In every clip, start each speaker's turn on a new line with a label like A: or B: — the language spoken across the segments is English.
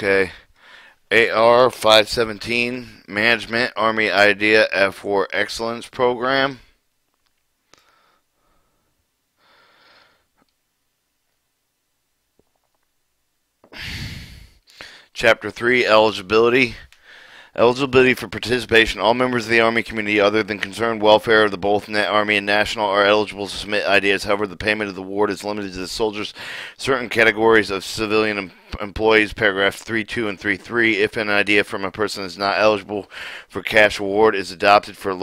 A: Okay. AR 517 Management Army Idea F4 Excellence Program. Chapter 3 Eligibility. Eligibility for participation. All members of the Army community other than concerned welfare of the both Army and National are eligible to submit ideas. However, the payment of the award is limited to the soldiers, certain categories of civilian employees, paragraphs 3.2 and 3.3. If an idea from a person is not eligible for cash award is adopted for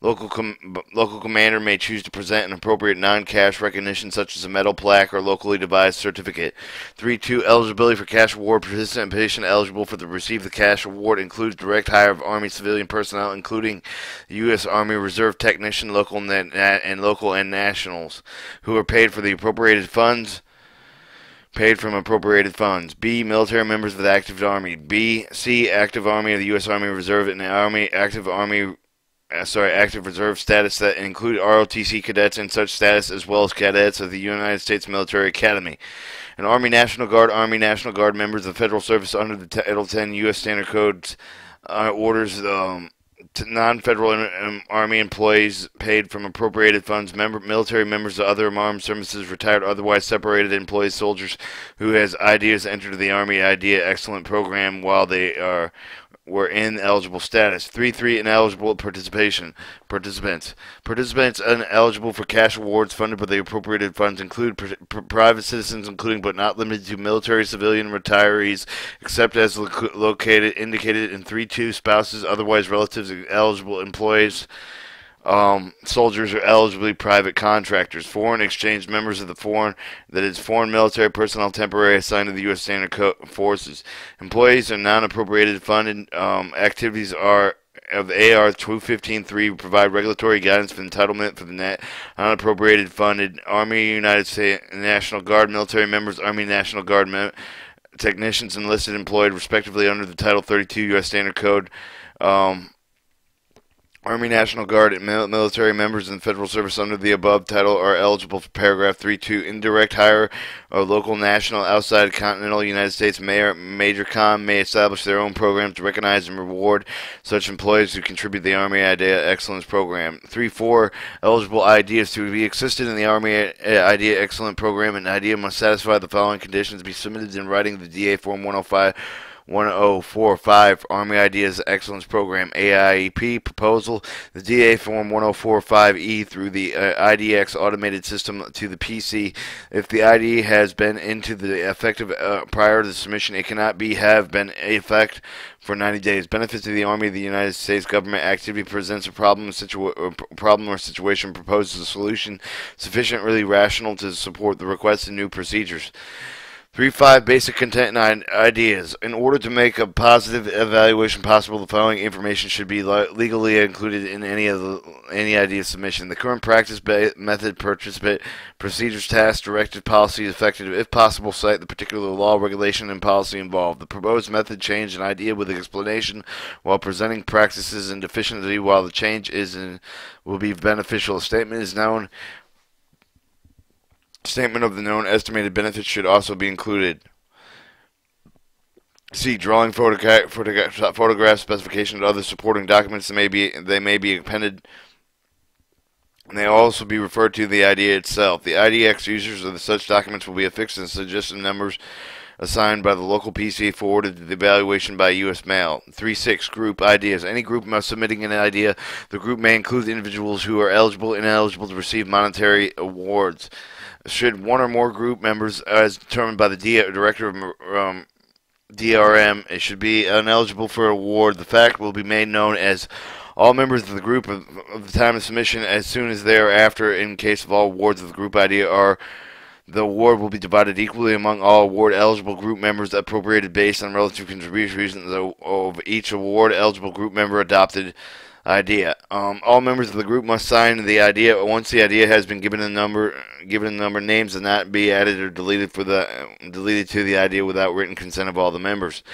A: Local commander may choose to present an appropriate non-cash recognition such as a medal plaque or locally devised certificate. 3.2 Eligibility for cash award. Participation eligible for the receive the cash award includes direct hire of Army civilian personnel, including U.S. Army Reserve technician, local and nationals, who are paid for the appropriated funds. Paid from appropriated funds. B. Military members of the active Army. C. Active Army of the U.S. Army Reserve and active reserve status that include ROTC cadets and such status, as well as cadets of the United States Military Academy. An Army National Guard members of federal service under the Title 10 U.S. Standard Codes orders non-federal Army employees paid from appropriated funds, military members of other armed services, retired, otherwise separated employees, soldiers who has ideas entered the Army Idea Excellent Program while they were in eligible status. 3.3 Ineligible participants. Participants ineligible for cash awards funded by the appropriated funds include private citizens, including but not limited to military, civilian, retirees, except as indicated in 3.2. Spouses, otherwise relatives, eligible employees. Soldiers are eligibly private contractors. Foreign exchange members of the foreign military personnel temporarily assigned to the U.S. Standard Forces. Employees are non-appropriated funded activities are of AR 215.3 provide regulatory guidance for entitlement for the non-appropriated funded Army United States National Guard military members, Army National Guard technicians enlisted employed respectively under the Title 32 U.S. Standard Code. Army National Guard and military members in federal service under the above title are eligible for paragraph 3.2. Indirect hire of local, national, outside continental United States Major Com may establish their own programs to recognize and reward such employees who contribute to the Army Idea Excellence Program. 3.4 Eligible ideas to be assisted in the Army Idea Excellent Program. An idea must satisfy the following conditions: be submitted in writing to the DA Form 1045 Army Ideas Excellence Program AIEP proposal, the DA Form 1045E through the IDX automated system to the PC. If the IDE has been into the effective prior to the submission, it cannot have been in effect for 90 days. Benefits to the Army of the United States government. Activity presents a problem or situation, proposes a solution sufficiently rational to support the requested new procedures. 3.5 Basic content and ideas. In order to make a positive evaluation possible, the following information should be legally included in any idea submission: the current practice, method, participant, procedures, tasks, directive, policy, effective, if possible, cite the particular law, regulation, and policy involved. The proposed method change an idea with explanation while presenting practices and deficiency while the change will be beneficial. A statement of the known estimated benefits should also be included. C. Drawing, photograph specification, and other supporting documents they may be appended. And they also be referred to the idea itself. The IDX users of such documents will be affixed and suggested numbers assigned by the local PC forwarded to the evaluation by U.S. mail. 3.6 Group ideas. Any group submitting an idea, the group may include individuals who are eligible and ineligible to receive monetary awards. Should one or more group members, as determined by the Director of DRM, it should be ineligible for award, the fact will be made known as all members of the group of the time of submission as soon as thereafter. In case of all awards of the group idea the award will be divided equally among all award-eligible group members, appropriated based on relative contributions of each award-eligible group member adopted idea. All members of the group must sign the idea. Once the idea has been given a number, names does not be added or deleted to the idea without written consent of all the members.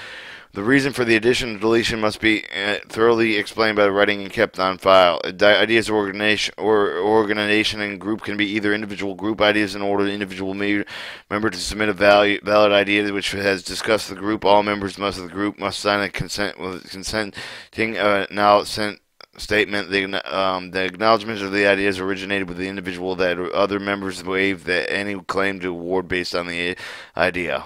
A: The reason for the addition or deletion must be thoroughly explained by writing and kept on file. Ideas organization and group can be either individual group ideas in order the individual member to submit a valid idea which has discussed the group. All members of the group must sign a consenting now sent statement. The acknowledgement of the ideas originated with the individual that other members waive that any claim to award based on the idea.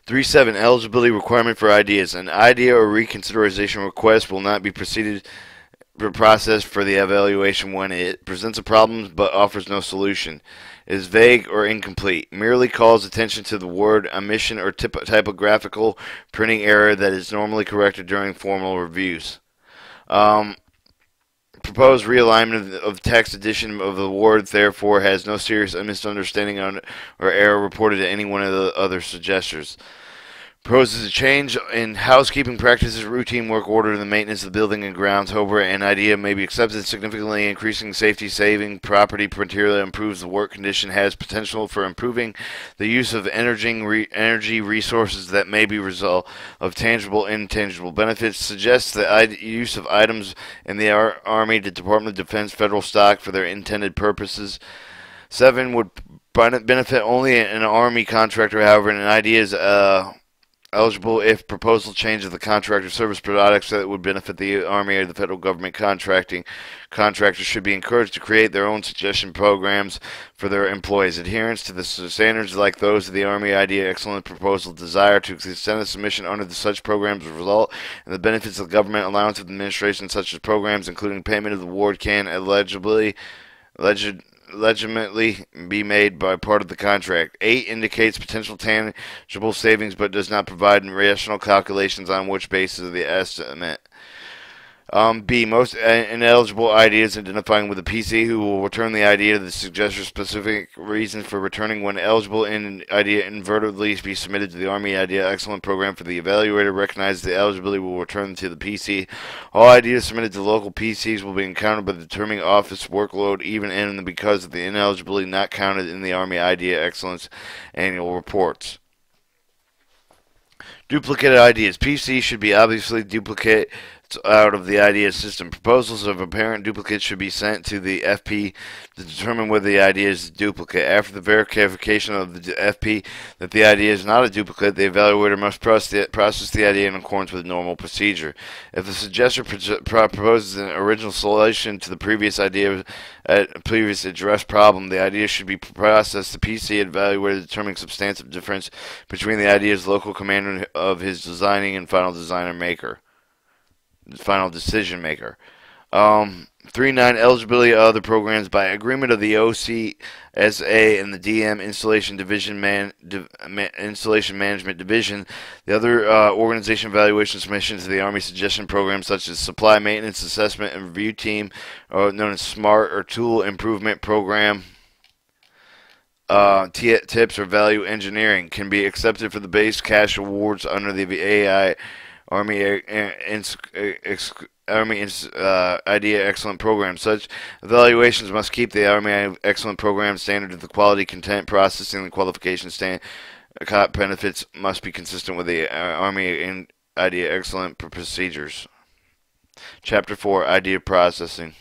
A: 3.7 Eligibility requirement for ideas. An idea or reconsideration request will not be processed for the evaluation when it presents a problem but offers no solution, is vague or incomplete, merely calls attention to the word omission or typographical printing error that is normally corrected during formal reviews. Proposed realignment of text addition of the word therefore has no serious misunderstanding or error reported to any one of the other suggestors. Proposes a change in housekeeping practices, routine work order, and the maintenance of the building and grounds. However, an idea may be accepted significantly increasing safety, saving property, materially improves the work condition, has potential for improving the use of energy resources that may be result of tangible and intangible benefits, suggests the use of items in the Army, the Department of Defense, federal stock for their intended purposes. 7 would benefit only an Army contractor. However, an idea is eligible if proposal changes the contractor service products that would benefit the Army or the federal government. Contractors should be encouraged to create their own suggestion programs for their employees. Adherence to the standards like those of the Army idea excellent proposal. Desire to extend a submission under such programs will result in the benefits of the government. Allowance of administration such as programs including payment of the award can legitimately be made by part of the contract. 8 indicates potential tangible savings but does not provide rational calculations on which basis of the estimate. B. Most ineligible ideas identifying with the PC who will return the idea to the suggester specific reasons for returning when eligible in idea inadvertently be submitted to the Army idea excellent program for the evaluator recognizes the eligibility will return to the PC. All ideas submitted to local PCs will be encountered by the determining office workload even in because of the ineligibility not counted in the Army idea excellence annual reports. Duplicated ideas. PC should be obviously duplicate out of the idea system. Proposals of apparent duplicates should be sent to the FP to determine whether the idea is a duplicate. After the verification of the FP that the idea is not a duplicate, the evaluator must process the idea in accordance with normal procedure. If the suggester proposes an original solution to the previous idea, previous addressed problem, the idea should be processed. The PC evaluator determining substantive difference between the idea's local commander of his designing and final decision maker. 3.9 Eligibility of other programs by agreement of the OCSA and the DM Installation Installation Management Division. The other organization evaluation submissions to the Army Suggestion Program, such as Supply Maintenance Assessment and Review Team, known as SMART or Tool Improvement Program. Tips or value engineering can be accepted for the base cash awards under the AI Army Idea Excellent Program. Such evaluations must keep the Army Excellent Program standard of the quality, content, processing, and qualification benefits must be consistent with the Army Idea Excellent procedures. Chapter 4 Idea Processing.